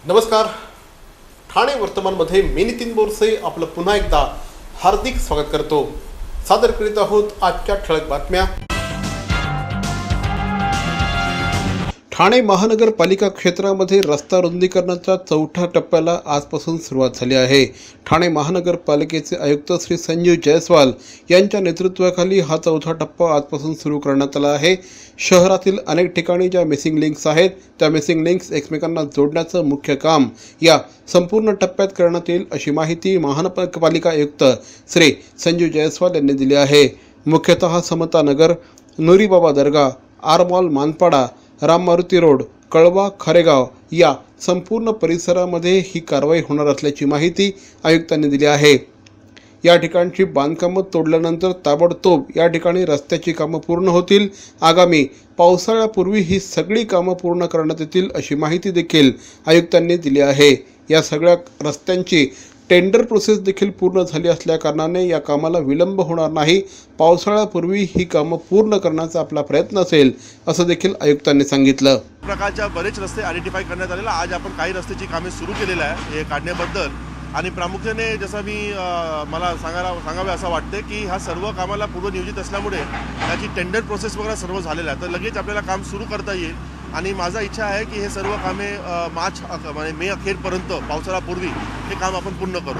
नमस्कार. ठाणे वर्तमानमध्ये मी नितीन बोरसे आपलं पुन्हा एकदा हार्दिक स्वागत करतो. सादर करीत आहोत आजच्या ठळक बातम्या. ठाणे महानगरपालिका क्षेत्रामध्ये रस्ता रुंदीकरणाच्या चौथ्या टप्प्याला आजपासून सुरुवात झाली आहे. ठाणे महानगरपालिकेचे आयुक्त श्री संजीव जयस्वाल यांच्या नेतृत्वाखाली हा चौथा टप्पा आजपासून सुरू करण्यात आला आहे. शहरातील अनेक ठिकाणी ज्या मिसिंग लिंक्स आहेत त्या मिसिंग लिंक्स एकमेकांना जोडण्याचं मुख्य काम या संपूर्ण टप्प्यात करण्यात येईल अशी माहिती महानगरपालिका आयुक्त श्री संजीव जयस्वाल यांनी दिली आहे. मुख्यतः Samata Nagar, Nuribaba Dargah, R mall Manpada, Ram Maruti road, Kalwa, Kharegaon या संपूर्ण परिसरामध्ये ही कारवाई होणार असल्याची माहिती आयुक्तांनी दिली आहे. या ठिकाणची बांधकामं तोडल्यानंतर ताबडतोब या ठिकाणी रस्त्याची कामं पूर्ण होतील. आगामी पावसाळ्यापूर्वी ही सगळी कामं पूर्ण करण्यात येतील अशी माहिती देखील आयुक्तांनी दिली आहे. या सगळ्या रस्त्यांची टेंडर प्रोसेस देखील पूर्ण झाली असल्या कारणाने या कामाला विलंब होणार नाही. पावसाळ्यापूर्वी ही कामं पूर्ण करण्याचा आपला प्रयत्न असेल असं देखील आयुक्तांनी सांगितलं. प्रकारच्या बरेच रस्ते आयडेंटिफाय करण्यात आलेले. आज आपण काही रस्त्याची कामे सुरू केलेली आहे हे काढण्याबद्दल. आणि प्रामुख्याने जसं मला सांगावे असं वाटते की ह्या सर्व कामाला पूर्वनियोजित असल्यामुळे त्याची टेंडर प्रोसेस वगैरे सर्व झालेलं आहे. तर लगेच आपल्याला काम सुरू करता येईल. आणि माझा इच्छा आहे की हे सर्व कामे मे अखेरपर्यंत पावसाळ्यापूर्वी हे काम आपण पूर्ण करू.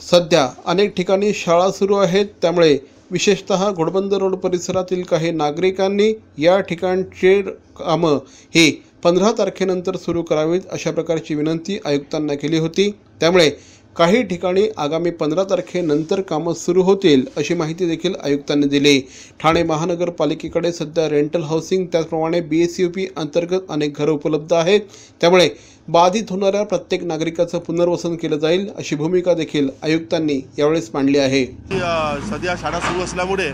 सध्या अनेक ठिकाणी शाळा सुरू आहेत, त्यामुळे विशेषतः घोडबंदर रोड परिसरातील काही नागरिकांनी या ठिकाणचे कामं ही 15 तारखेनंतर सुरू करावीत अशा प्रकारची विनंती आयुक्तांना केली होती. त्यामुळे काही ठिकाणी आगामी 15 तारखेनंतर कामं सुरू होतील अशी माहिती देखील आयुक्तांनी दिली. ठाणे महानगरपालिकेकडे सध्या रेंटल हाऊसिंग त्याचप्रमाणे BSUP अंतर्गत अनेक घरं उपलब्ध आहेत. त्यामुळे बाधित होणाऱ्या प्रत्येक नागरिकाचं पुनर्वसन केलं जाईल अशी भूमिका देखील आयुक्तांनी यावेळेस मांडली आहे. सध्या शाळा सुरू असल्यामुळे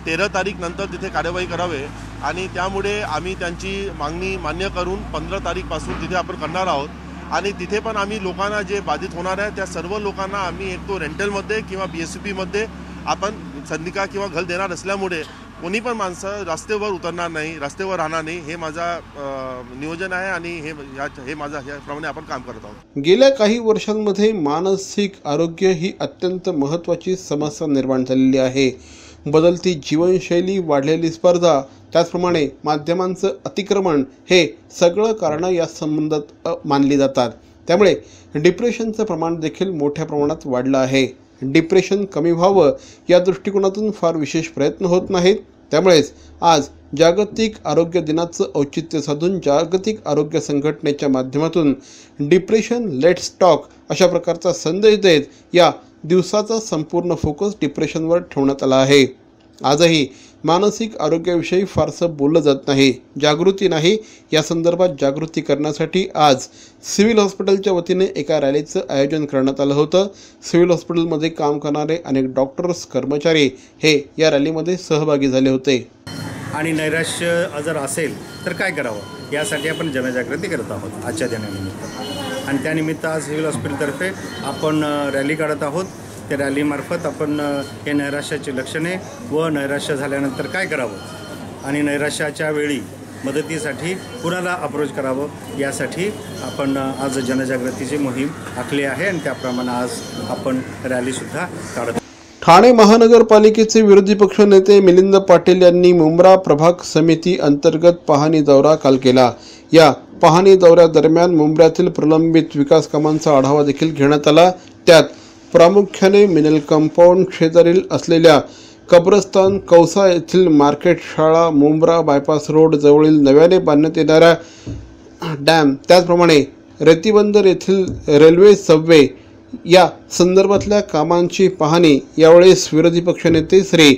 13 तारीख नंतर तिथे कार्यवाही करावे आणि त्यामुळे आम्ही त्यांची मागणी मान्य करून 15 तारीखपासून तिथे आपण करणार आहोत. आणि तिथे पण आम्ही लोकांना जे बाधित होणार आहे त्या सर्व लोकांना आम्ही एक तो रेंटलमध्ये किंवा BSUPमध्ये आपण संधिका किंवा घर देणार असल्यामुळे कोणी पण माणसं रस्त्यावर उतरणार नाही, रस्त्यावर राहणार नाही. हे माझा नियोजन आहे आणि हे माझा याप्रमाणे आपण काम करत आहोत. गेल्या काही वर्षांमध्ये मानसिक आरोग्य ही अत्यंत महत्त्वाची समस्या निर्माण झालेली आहे. बदलती जीवनशैली, वाढलेली स्पर्धा, त्याचप्रमाणे माध्यमांचं अतिक्रमण हे सगळं कारणं या संबंधात मानली जातात. त्यामुळे डिप्रेशनचं प्रमाण देखील मोठ्या प्रमाणात वाढलं आहे. डिप्रेशन कमी व्हावं या दृष्टिकोनातून फार विशेष प्रयत्न होत नाहीत. त्यामुळेच आज जागतिक आरोग्य दिनाचं औचित्य साधून जागतिक आरोग्य संघटनेच्या माध्यमातून डिप्रेशन लेट्स टॉक अशा प्रकारचा संदेश देत या दिवसाचा संपूर्ण फोकस डिप्रेशनवर ठेवण्यात आला आहे. आजही मानसिक आरोग्याविषयी फारसं बोललं जात नाही, जागृती नाही. या संदर्भात जागृती करण्यासाठी आज सिव्हिल हॉस्पिटलच्या वतीने एका रॅलीचं आयोजन करण्यात आलं होतं. सिव्हिल हॉस्पिटलमध्ये काम करणारे अनेक डॉक्टर्स, कर्मचारी हे या रॅलीमध्ये सहभागी झाले होते. आणि नैराश्य जर असेल तर काय करावं यासाठी आपण जनजागृती करत आहोत आजच्या दिनानिमित्त. आणि त्यानिमित्त आज सिव्हिल हॉस्पिटलतर्फे आपण रॅली काढत आहोत. त्या रॅलीमार्फत आपण हे नैराश्याची लक्षणे व नैराश्य झाल्यानंतर काय करावं आणि नैराश्याच्या वेळी मदतीसाठी कुणाला अप्रोच करावं यासाठी आपण आज जनजागृतीची मोहीम आखली आहे आणि त्याप्रमाणे आज आपण रॅलीसुद्धा काढत आहोत. ठाणे महानगरपालिकेचे विरोधी पक्ष नेते मिलिंद पाटील यांनी मुंब्रा प्रभाग समिती अंतर्गत पाहणी दौरा काल केला. या पाहणी दौऱ्यादरम्यान मुंब्र्यातील प्रलंबित विकास कामांचा आढावा देखील घेण्यात आला. त्यात प्रामुख्याने मिनल कंपाऊंड शेजारील असलेल्या कब्रस्तान, कौसा येथील मार्केट शाळा, मुंब्रा बायपास रोड जवळील नव्याने बांधण्यात येणाऱ्या डॅम, त्याचप्रमाणे रेतीबंदर येथील रेल्वे सबवे या संदर्भातल्या कामांची पाहणी यावेळेस विरोधी पक्षनेते श्री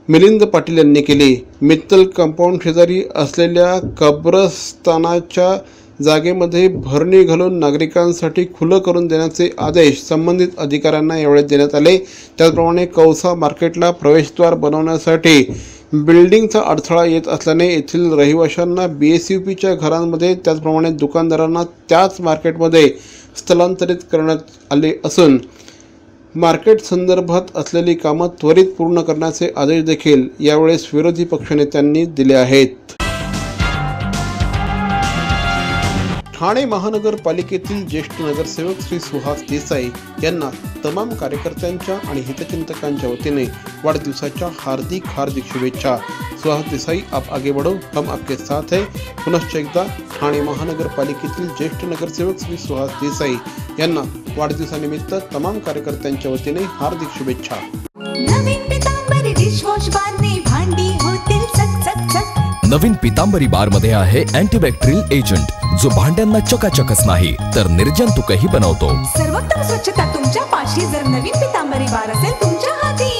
मिलिंद पाटील यांनी केली. मित्तल कंपाऊंड शेजारी असलेल्या कब्रस्तानाच्या जागेमध्ये भरणी घालून नागरिकांसाठी खुलं करून देण्याचे आदेश संबंधित अधिकाऱ्यांना यावेळी देण्यात आले. त्याचप्रमाणे कौसा मार्केटला प्रवेशद्वार बनवण्यासाठी बिल्डिंगचा अडथळा येत असल्याने येथील रहिवाशांना BSUPच्या घरांमध्ये त्याचप्रमाणे दुकानदारांना त्याच मार्केटमध्ये स्थलांतरित करण्यात आले असून मार्केट संदर्भात असलेली कामं त्वरित पूर्ण करण्याचे आदेश देखील यावेळेस विरोधी पक्षनेत्यांनी दिले आहेत. ठाणे महानगरपालिकेतील ज्येष्ठ नगरसेवक श्री सुहास देसाई यांना तमाम कार्यकर्त्यांच्या आणि हितचिंतकांच्या वतीने वाढदिवसाच्या हार्दिक शुभेच्छा। सुहास देसाई, आप आगे बढ़ो, हम आपके साथ हैं। पुनश्च एकदा ठाणे महानगरपालिकेतील ज्येष्ठ नगरसेवक श्री सुहास देसाई यांना वाढदिवसानिमित्त तमाम कार्यकर्त्यांच्या वतीने हार्दिक शुभेच्छा। नवीन पितांबरी बार मध्ये आहे अँटीबॅक्टेरियल एजंट, जो भांड्यांना चकाचकच नाही तर निर्जंतुकही बनवतो। सर्वोत्तम स्वच्छता तुमच्या पाशी, जर नवीन पितांबरी बार असेल तुमच्या हाती।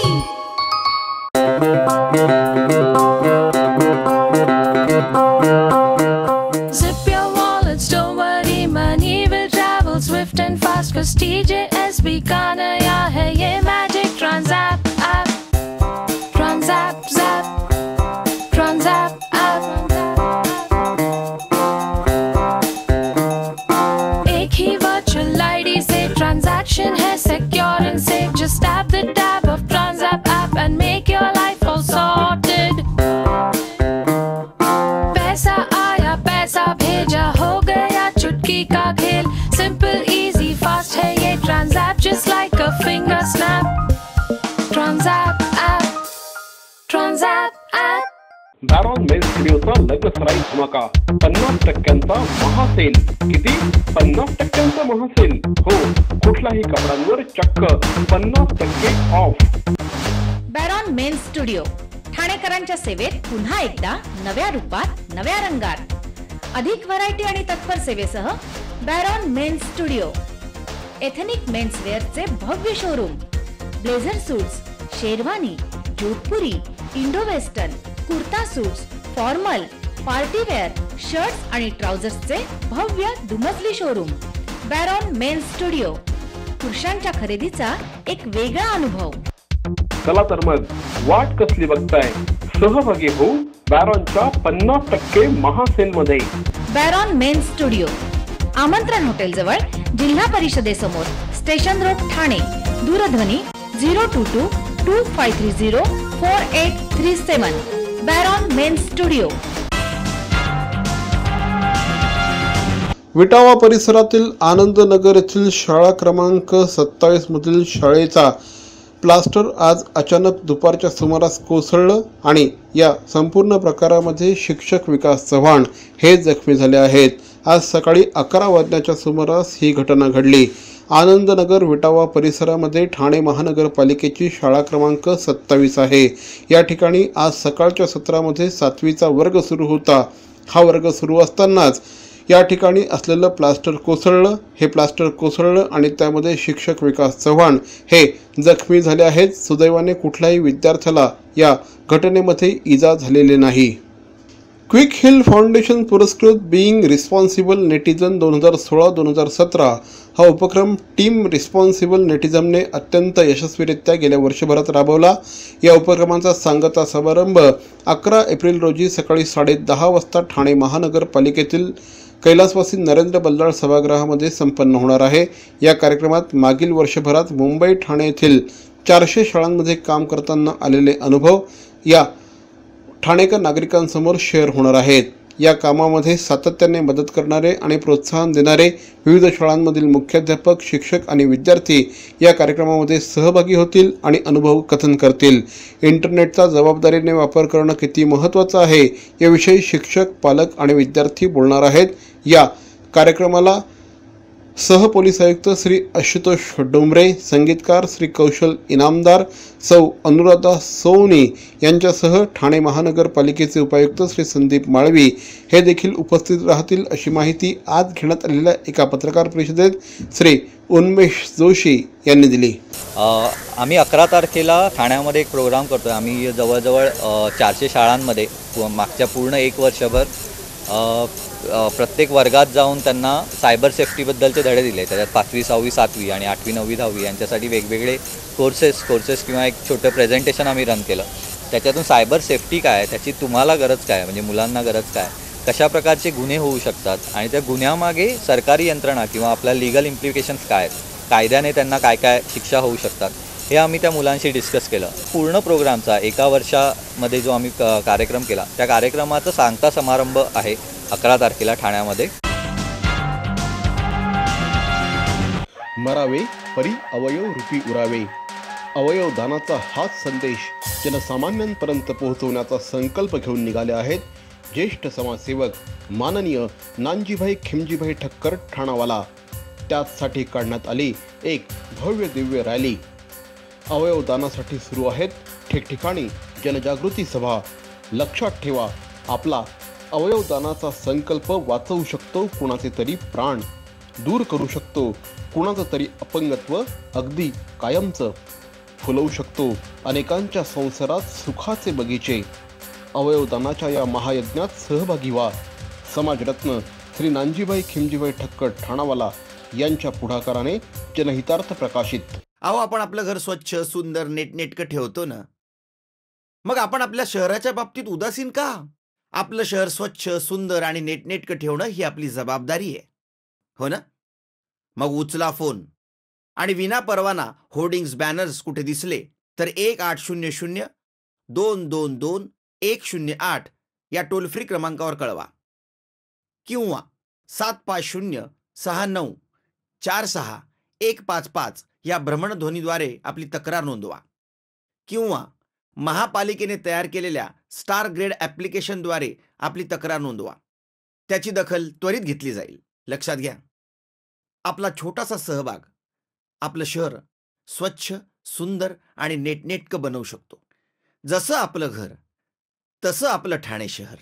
Zip your wallets, don't worry, money will travel swift and fast, 'cause TJSB का नया है ये magic Transapp app, Transapp zap, Transapp app। एक ही virtual ID से transaction है secure and safe, just tap the tab of Transapp app and make your life all sorted। पैसा आया पैसा भेजा, हो गया चुटकी का खेल, सिंपल इजी फास्ट है ये Transapp, just like a finger snap। Transapp app, Transapp app। बॅरॉन men's स्टुडिओचा लग्नसराई धमाका, 50% महासेल। किती? 50% महासेल। हो, कुठल्याही कपड्यांवर चक्क 50% ऑफ। बॅरॉन मेन्स स्टुडिओ ठाणेकरांच्या सेवेत पुन्हा एकदा नव्या रूपात, नव्या रंगात। अधिक व्हरायटी आणि तत्पर सेवेसह Baron men's studio, ethnic men's वेअरचे भव्य showroom, blazer suits, sherwani, Jodhpuri, Indo western, kurta suits, formal, party wear, shirts आणि ट्राउझर्सचे भव्य दुमजली शोरूम। बॅरॉन मेन्स स्टुडिओ, पुरुषांच्या खरेदीचा एक वेगळा अनुभव। चला तर मग वाट कसली बघताय, सहभागी होऊ बॅरॉनच्या 50% महासेल मध्ये। बॅरॉन मेन्स स्टुडिओ, आमंत्रण हॉटेल जवळ, जिल्हा परिषदेसमोर, स्टेशन रोड, ठाणे। दूरध्वनी 02225304837। बॅरॉन मेन्स स्टुडिओ। विटावा परिसरातील आनंदनगर येथील शाळा क्रमांक 27 मधील शाळेचा प्लास्टर आज अचानक दुपारच्या सुमारास कोसळलं आणि या संपूर्ण प्रकारामध्ये शिक्षक विकास चव्हाण हे जखमी झाले आहेत। आज सकाळी 11 वाजण्याच्या सुमारास ही घटना घडली। आनंदनगर विटावा परिसरामध्ये ठाणे महानगरपालिकेची शाळा क्रमांक 27 आहे। या ठिकाणी आज सकाळच्या सत्रामध्ये 7वीचा वर्ग सुरू होता। हा वर्ग सुरू असतानाच या ठिकाणी असलेलं प्लास्टर कोसळलं। हे प्लास्टर कोसळलं आणि त्यामध्ये शिक्षक विकास चव्हाण हे जखमी झाले आहेत। सुदैवाने कुठल्याही विद्यार्थ्याला या घटनेमध्ये इजा झालेली नाही। क्विक हिल फाउंडेशन पुरस्कृत बीइंग रिस्पॉन्सिबल नेटिझन 2016-2017 हा उपक्रम टीम रिस्पॉन्सिबल नेटिझमने अत्यंत यशस्वीरित्या गेल्या वर्षभरात राबवला। या उपक्रमाचा सांगता समारंभ 11 एप्रिल रोजी सकाळी 10:30 वाजता ठाणे महानगरपालिकेतील कैलासवासी नरेंद्र बल्लाळ सभागृहामध्ये संपन्न होणार आहे। या कार्यक्रमात मागील वर्षभरात मुंबई ठाणे येथील 400 शाळांमध्ये काम करताना आलेले अनुभव या ठाणेकर नागरिकांसमोर शेअर होणार आहेत। या कामामध्ये सातत्याने मदत करणारे आणि प्रोत्साहन देणारे विविध शाळांमधील मुख्याध्यापक, शिक्षक आणि विद्यार्थी या कार्यक्रमामध्ये सहभागी होतील आणि अनुभव कथन करतील। इंटरनेटचा जबाबदारीने वापर करणं किती महत्त्वाचं आहे याविषयी शिक्षक, पालक आणि विद्यार्थी बोलणार आहेत। या कार्यक्रमाला सहपोलीस आयुक्त श्री आशुतोष डोंबरे, संगीतकार श्री कौशल इनामदार, सौ अनुराधा सोनी यांच्यासह ठाणे महानगरपालिकेचे उपायुक्त श्री संदीप माळवी हे देखील उपस्थित राहतील, अशी माहिती आज घेण्यात आलेल्या एका पत्रकार परिषदेत श्री उन्मेष जोशी यांनी दिली। आम्ही 11 तारखेला ठाण्यामध्ये एक प्रोग्राम करतो। आम्ही जवळजवळ 400 शाळांमध्ये मागच्या पूर्ण 1 वर्षभर प्रत्येक वर्गात जाऊन त्यांना सायबर सेफ्टीबद्दलचे धडे दिले। त्याच्यात 5वी, 6वी, 7वी आणि 8वी, 9वी, 10वी यांच्यासाठी वेगवेगळे कोर्सेस किंवा एक छोटं प्रेझेंटेशन आम्ही रन केलं। त्याच्यातून सायबर सेफ्टी काय, त्याची तुम्हाला गरज काय, म्हणजे मुलांना गरज काय, कशा प्रकारचे गुन्हे होऊ शकतात आणि त्या गुन्ह्यामागे सरकारी यंत्रणा किंवा आपल्या लीगल इम्प्लिकेशन्स काय आहेत, कायद्याने त्यांना काय काय शिक्षा होऊ शकतात, हे आम्ही त्या मुलांशी डिस्कस केलं। पूर्ण प्रोग्रामचा 1 वर्षामध्ये जो आम्ही कार्यक्रम केला, त्या कार्यक्रमाचा सांगता समारंभ आहे 11 तारखेला ठाण्यामध्ये। मरावे परी अवयव रूपी उरावे. अवयव दानाचा हाच संदेश जनसामान्यांपर्यंत पोहोचवण्याचा संकल्प घेऊन निघाले आहेत ज्येष्ठ समाजसेवक माननीय नानजीभाई खिमजीभाई ठक्कर ठाणावाला. त्याचसाठी काढण्यात आली एक भव्य दिव्य रॅली. अवयव दानासाठी सुरू आहेत ठिकठिकाणी जनजागृती सभा. लक्षात ठेवा, आपला अवयव दानाचा संकल्प वाचवू शकतो कुणाचे तरी प्राण, दूर करू शकतो कुणाचं तरी अपंगत्व अगदी कायमचं, फुलवू शकतो अनेकांच्या संसारात सुखाचे बगीचे. अवयवदानाच्या या महायज्ञात सहभागी व्हा. समाजरत्न श्री नानजीभाई खिमजीभाई ठक्कर ठाणावाला यांच्या पुढाकाराने जनहितार्थ प्रकाशित. अहो, आपण आपलं घर स्वच्छ सुंदर नेटनेटकं ठेवतो ना, मग आपण आपल्या शहराच्या बाबतीत उदासीन का? आपलं शहर स्वच्छ सुंदर आणि नेटनेटकं ठेवणं ही आपली जबाबदारी आहे, हो ना? मग उचला फोन आणि विना परवाना होर्डिंग्स बॅनर्स कुठे दिसले तर 1800-222-108 या टोल फ्री क्रमांकावर कळवा किंवा 7506946-155 या भ्रमणध्वनीद्वारे आपली तक्रार नोंदवा किंवा महापालिकेने तयार केलेल्या स्टार ग्रेड ॲप्लिकेशनद्वारे आपली तक्रार नोंदवा. त्याची दखल त्वरित घेतली जाईल. लक्षात घ्या, आपला छोटासा सहभाग आपलं शहर स्वच्छ सुंदर आणि नेटनेटकं बनवू शकतो. जसं आपलं घर तसं आपलं ठाणे शहर.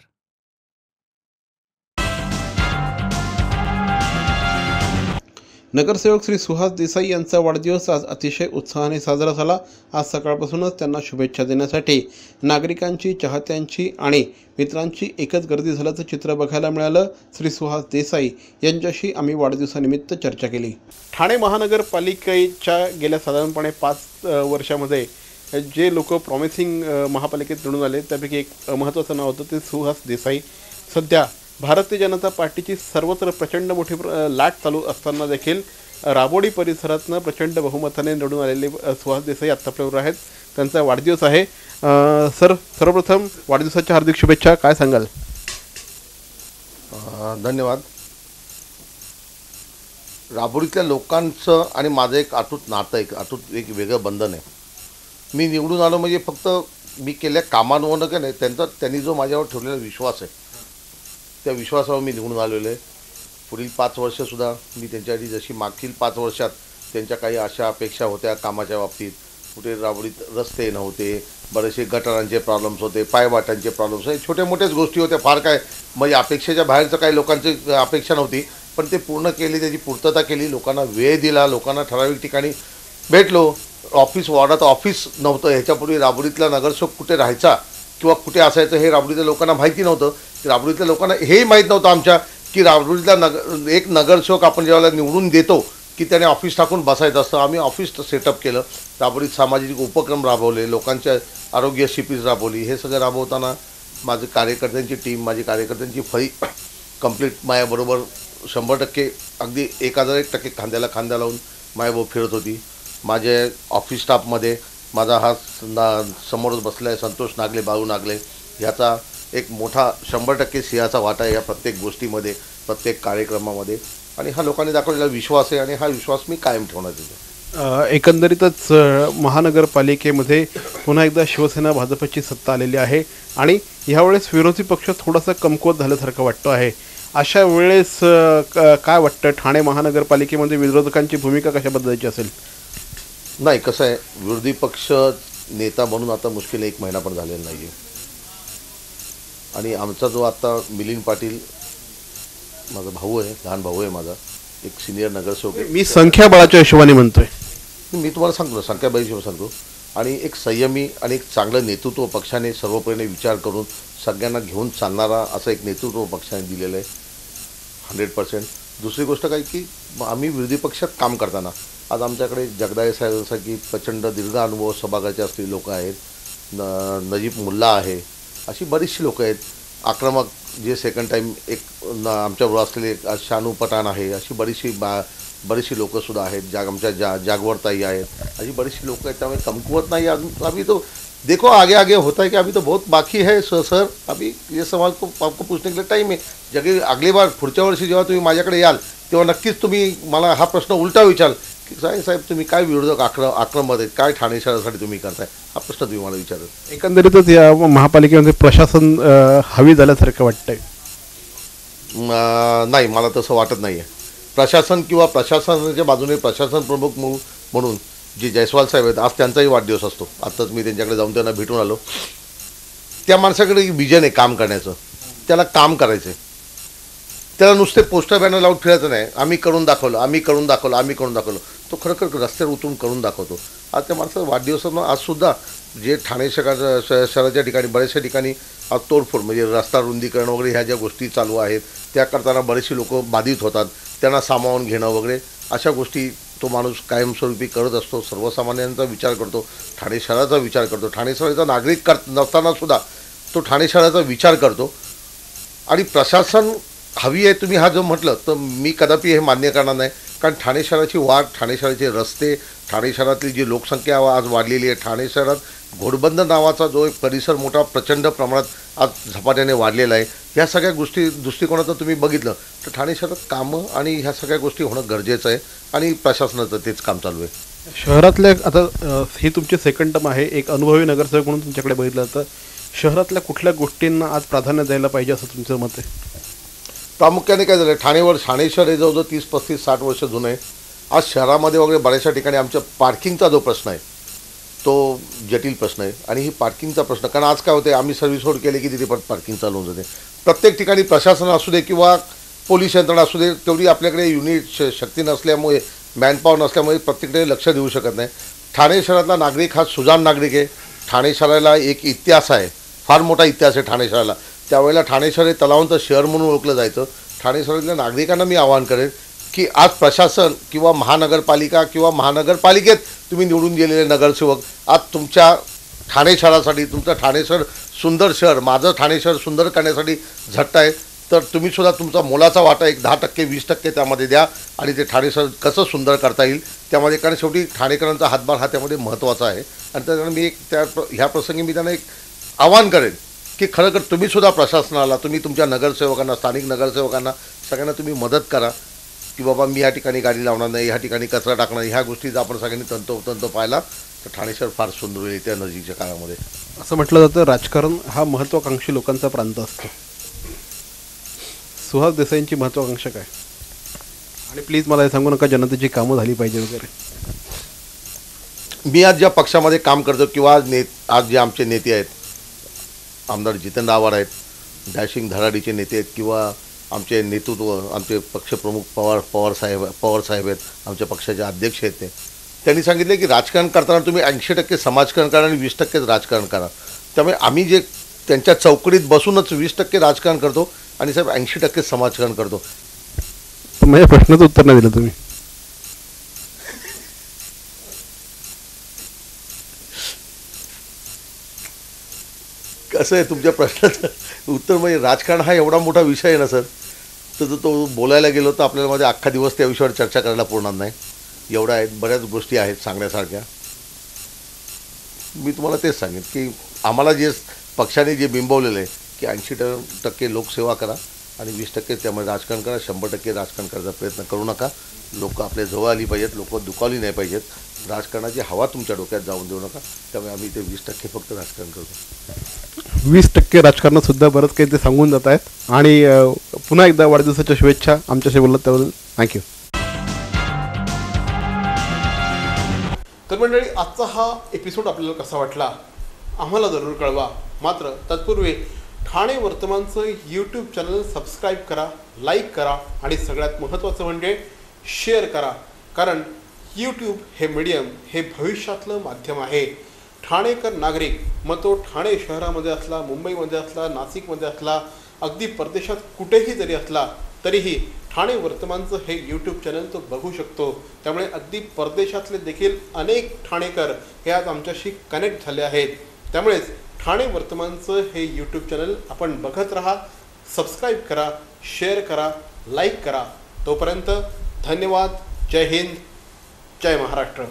नगरसेवक श्री सुहास देसाई यांचा वाढदिवस आज अतिशय उत्साहाने साजरा झाला. आज सकाळपासूनच त्यांना शुभेच्छा देण्यासाठी नागरिकांची, चाहत्यांची आणि मित्रांची एकच गर्दी झाल्याचं चित्र बघायला मिळालं. श्री सुहास देसाई यांच्याशी आम्ही वाढदिवसानिमित्त चर्चा केली. ठाणे महानगरपालिकेच्या गेल्या साधारणपणे 5 वर्षामध्ये जे लोक प्रॉमिसिंग महापालिकेत निवडून आले त्यापैकी एक महत्त्वाचं नाव होतं ते सुहास देसाई. सध्या भारतीय जनता पार्टीची सर्वत्र प्रचंड मोठी लाट चालू असताना देखील राबोडी परिसरातनं प्रचंड बहुमताने निवडून आलेले सुहास देसाई आत्ता आपल्यावर आहेत. त्यांचा वाढदिवस आहे. सर, सर्वप्रथम वाढदिवसाच्या हार्दिक शुभेच्छा. काय सांगाल? धन्यवाद. राबोडीतल्या लोकांचं आणि माझं एक अटूट नातं, एक वेगळं बंधन आहे. मी निवडून आलो म्हणजे फक्त मी केल्या कामांवर का नाही, त्यांनी जो माझ्यावर ठेवलेला विश्वास आहे त्या विश्वासावर मी निवडून आलेलो आहे. पुढील 5 वर्षसुद्धा मी त्यांच्यासाठी, जशी मागील 5 वर्षात त्यांच्या काही आशा अपेक्षा होत्या कामाच्या बाबतीत, कुठे राबोडीत रस्ते नव्हते, बरेचसे गटारांचे प्रॉब्लेम्स होते, पायवाटांचे प्रॉब्लेम्स होते, छोट्या मोठ्याच गोष्टी होत्या. फार काय म्हणजे अपेक्षेच्या बाहेरचं काही लोकांची अपेक्षा नव्हती, पण ते पूर्ण केली, त्याची पूर्तता केली. लोकांना वेळ दिला, लोकांना ठराविक ठिकाणी भेटलो. ऑफिस वॉर्डात ऑफिस नव्हतं. ह्याच्यापूर्वी राबोडीतला नगरसेवक कुठे राहायचा किंवा कुठे असायचं हे राबोडीतल्या लोकांना माहिती नव्हतं. राबोडीतल्या लोकांना हेही माहीत नव्हतं आमच्या की राबोडीतला एक नगरसेवक आपण ज्यावेळेला निवडून देतो की त्याने ऑफिस टाकून बसायचं असतं. आम्ही ऑफिस सेटअप केलं, राबोडीत सामाजिक उपक्रम राबवले, लोकांच्या आरोग्य शिबिर राबवली. हे सगळं राबवताना माझे कार्यकर्त्यांची टीम, माझी कार्यकर्त्यांची फळी कंप्लीट माझ्याबरोबर 100% अगदी 1001% खांद्याला खांदा लावून माझ्याबरोबर फिरत होती. माझे ऑफिस स्टाफमध्ये माझा हा समोरच बसला आहे संतोष नागले, बाळू नागले, ह्याचा एक मोठा 100% सिंहाचा वाटा आहे या प्रत्येक गोष्टीमध्ये, प्रत्येक कार्यक्रमामध्ये. आणि हा लोकांनी दाखवलेला विश्वास आहे आणि हा विश्वास मी कायम ठेवणार आहे. एकंदरीतच महानगरपालिकेमध्ये पुन्हा एकदा शिवसेना भाजपची सत्ता आलेली आहे आणि ह्यावेळेस विरोधी पक्ष थोडासा कमकुवत झाल्यासारखं वाटतं आहे. अशा वेळेस काय वाटतं, ठाणे महानगरपालिकेमध्ये विरोधकांची भूमिका कशा बदलायची असेल? नाही, कसं आहे, विरोधी पक्ष नेता म्हणून आता मुश्किल 1 महिना पण झालेला नाही आहे. आणि आमचा जो आता मिलिंद पाटील, माझा भाऊ आहे, लहान भाऊ आहे माझा, एक सिनियर नगरसेवक आहे. मी संख्याबळाच्या हिशोबाने म्हणतोय. मी तुम्हाला सांगतो संख्याबळाच्या हिशोबाने सांगतो. आणि एक संयमी आणि एक चांगलं नेतृत्व पक्षाने सर्वपणे विचार करून सगळ्यांना घेऊन चालणारा असं एक नेतृत्व पक्षाने दिलेलं आहे 100%. दुसरी गोष्ट काय की आम्ही विरोधी पक्षात काम करताना आज आमच्याकडे जगदाळे साहेबांसारखी प्रचंड दीर्घ अनुभव सभागाचे असलेली लोक आहेत, नजीब मुल्ला आहे, अशी बरीचशी लोकं आहेत. आक्रमक जे सेकंड टाईम एक आमच्याबरोबर असलेले शानू पठाण आहे, अशी बरीचशी लोकंसुद्धा आहेत. आमच्या जागवरताई आहेत, अशी बरीचशी लोकं आहेत. त्यामुळे कमकुवत नाही. अभी तो देखो आगे होता है कि अभी तो बहुत बाकी है सर. अभी ये सवाल को आपको पूछने के लिए टाइम है. जगह अगली बार पुढच्या वर्षी जेव्हा तुम्ही माझ्याकडे याल तेव्हा नक्कीच तुम्ही मला हा प्रश्न उलटा विचाराल की साहेब तुम्ही काय विरोधक आक्रमक आहेत, काय ठाणे शहरासाठी तुम्ही करताय, हा प्रश्न तुम्ही मला विचारत. एकंदरीतच या महापालिकेमध्ये प्रशासन हवी झाल्यासारखं वाटतंय. नाही, मला तसं वाटत नाही आहे. प्रशासन किंवा प्रशासनाच्या बाजूने प्रशासन प्रमुख म्हणून जे जयस्वाल साहेब आहेत, आज त्यांचाही वाढदिवस असतो. आत्ताच मी त्यांच्याकडे जाऊन त्यांना भेटून आलो. त्या माणसाकडे विजन आहे काम करण्याचं, त्याला काम करायचं आहे. त्याला नुसते पोस्टर बॅनर लावून फिरायचं नाही, आम्ही करून दाखवलं, आम्ही करून दाखवलं, आम्ही करून दाखवलं. तो खरोखर रस्त्यावर उतरून करून दाखवतो. आज त्या माणसाचा वाढदिवसानं आजसुद्धा जे ठाणे शहराच्या ठिकाणी बऱ्याचशा ठिकाणी तोडफोड म्हणजे रस्ता रुंदीकरण वगैरे ह्या ज्या गोष्टी चालू आहेत त्या करताना बरेचसे लोक बाधित होतात, त्यांना सामावून घेणं वगैरे अशा गोष्टी तो माणूस कायमस्वरूपी करत असतो. सर्वसामान्यांचा विचार करतो, ठाणे शहराचा विचार करतो. ठाणे शहराचा नागरिक नसतानासुद्धा तो ठाणे शहराचा विचार करतो. आणि प्रशासन हवी आहे तुम्ही हा जो म्हटलं तर मी कदापि हे मान्य करणार नाही. कारण ठाणे शहराची वाढ, ठाणे शहराचे रस्ते, ठाणे शहरातली जी लोकसंख्या आज वाढलेली आहे, ठाणे शहरात घोडबंदर नावाचा जो एक परिसर मोठा प्रचंड प्रमाणात आज झपाट्याने वाढलेला आहे. ह्या सगळ्या गोष्टी दृष्टिकोनातून तुम्ही बघितलं तर ठाणे शहरात कामं आणि ह्या सगळ्या गोष्टी होणं गरजेचं आहे आणि प्रशासनाचं तेच काम चालू आहे. शहरातल्या आता ही तुमची सेकंड टर्म आहे, एक अनुभवी नगरसेवक म्हणून तुमच्याकडे बघितलं तर शहरातल्या कुठल्या गोष्टींना आज प्राधान्य द्यायला पाहिजे असं तुमचं मत आहे? प्रामुख्याने काय झालं, ठाणे शहर हे जवळजवळ 30-35-60 वर्ष जुनं आहे. आज शहरामध्ये वगैरे बऱ्याचशा ठिकाणी आमच्या पार्किंगचा जो प्रश्न आहे तो जटिल प्रश्न आहे. आणि ही पार्किंगचा प्रश्न, कारण आज काय होते, आम्ही सर्व्हिस रोड केले की तिथे पण पार्किंग चालू होऊन जाते. प्रत्येक ठिकाणी प्रशासन असू दे किंवा पोलीस यंत्रणा असू दे, तेवढी आपल्याकडे युनिट शक्ती नसल्यामुळे, मॅनपॉवर नसल्यामुळे प्रत्येककडे लक्ष देऊ शकत नाही. ठाणे शहरातला नागरिक हा सुजाण नागरिक आहे. ठाणे शहराला एक इतिहास आहे, फार मोठा इतिहास आहे ठाणे शहराला. त्यावेळेला ठाणे शहर हे तलावंत शहर म्हणून ओळखलं जायचं. ठाणे शहरातल्या नागरिकांना मी आवाहन करेन की आज प्रशासन किंवा महानगरपालिका किंवा महानगरपालिकेत तुम्ही निवडून गेलेले नगरसेवक आज तुमच्या ठाणे शहरासाठी, तुमचं ठाणे शहर सुंदर शहर, माझं ठाणे शहर सुंदर करण्यासाठी झटत आहे. तर तुम्हीसुद्धा तुमचा मोलाचा वाटा एक 10% 20% त्यामध्ये द्या आणि ते ठाणे शहर कसं सुंदर करता येईल त्यामध्ये, कारण शेवटी ठाणेकरांचा हातभार हा त्यामध्ये महत्त्वाचा आहे. आणि त्याच्यानं मी ह्या प्रसंगी मी त्यांना एक आवाहन करेन की खरंतर तुम्हीसुद्धा प्रशासनाला, तुम्ही तुमच्या नगरसेवकांना, स्थानिक नगरसेवकांना सगळ्यांना तुम्ही मदत करा की बाबा मी या ठिकाणी गाडी लावणार नाही, ह्या ठिकाणी कचरा टाकणार नाही. ह्या गोष्टी जर आपण सगळ्यांनी तंतोतंत पाहिला तर ठाणे शहर फार सुंदर होईल त्या नजीकच्या काळामध्ये. असं म्हटलं जातं राजकारण हा महत्त्वाकांक्षी लोकांचा प्रांत असतो. सुहास देसाईंची महत्त्वाकांक्षा काय? आणि प्लीज मला हे सांगू नका जनतेची कामं झाली पाहिजे वगैरे. मी आज ज्या पक्षामध्ये काम करतो किंवा आज जे आमचे नेते आहेत, आमदार जितेंद्र आव्हाड आहेत, डॅशिंग धडाडीचे नेते आहेत किंवा आमचे नेतृत्व, आमचे पक्षप्रमुख पवार साहेब आहेत, आमच्या पक्षाचे अध्यक्ष आहेत, त्यांनी सांगितले की राजकारण करताना तुम्ही 80% समाजकारण करा आणि 20% राजकारण करा. त्यामुळे आम्ही जे त्यांच्या चौकडीत बसूनच 20% राजकारण करतो आणि साहेब 80% समाजकारण करतो. माझ्या प्रश्नाचं उत्तर नाही दिलं तुम्ही. कसं आहे तुमच्या प्रश्नाचं उत्तर, म्हणजे राजकारण हा एवढा मोठा विषय आहे ना सर, तर तो बोलायला गेलो तर आपल्याला मध्ये अख्खा दिवस त्या विषयावर चर्चा करायला पुरणार नाही. एवढा आहेत, बऱ्याच गोष्टी आहेत सांगण्यासारख्या. मी तुम्हाला तेच सांगेन की आम्हाला जे पक्षाने जे बिंबवलेलं आहे की 80% लोकसेवा करा आणि 20% त्यामध्ये राजकारण करा, 100% राजकारण करायचा प्रयत्न करू नका. लोक आपल्या जवळ आली पाहिजेत, लोक दुखावली नाही पाहिजेत, राजकारणाची हवा तुमच्या डोक्यात जाऊन देऊ नका. त्यामुळे आम्ही ते 20% फक्त राजकारण करतो. 20% राजकारणात सुद्धा बरंच काही ते सांगून जात आहेत. आणि पुन्हा एकदा वाढदिवसाच्या शुभेच्छा. आमच्याशी बोललात त्याबद्दल थँक्यू. तर मंडळी, आजचा हा एपिसोड आपल्याला कसा वाटला आम्हाला जरूर कळवा. मात्र तत्पूर्वी ठाणे वर्तमानचं यूट्यूब चॅनल सबस्क्राईब करा, लाईक करा आणि सगळ्यात महत्त्वाचं म्हणजे शेअर करा. कारण यूट्यूब हे मीडियम हे भविष्यातलं माध्यम आहे. ठाणेकर नागरिक, मग तो ठाणे शहरामध्ये असला, मुंबईमध्ये असला, नाशिकमध्ये असला, अगदी परदेशात कुठेही जरी असला तरीही ठाणे वर्तमानचं हे यूट्यूब चॅनल तो बघू शकतो. त्यामुळे अगदी परदेशातले देखील अनेक ठाणेकर हे आज आमच्याशी कनेक्ट झाले आहेत. त्यामुळेच ठाणे वर्तमानचं हे यूट्यूब चॅनल आपण बघत राहा, सबस्क्राईब करा, शेअर करा, लाईक करा. तोपर्यंत धन्यवाद. जय हिंद, जय महाराष्ट्र.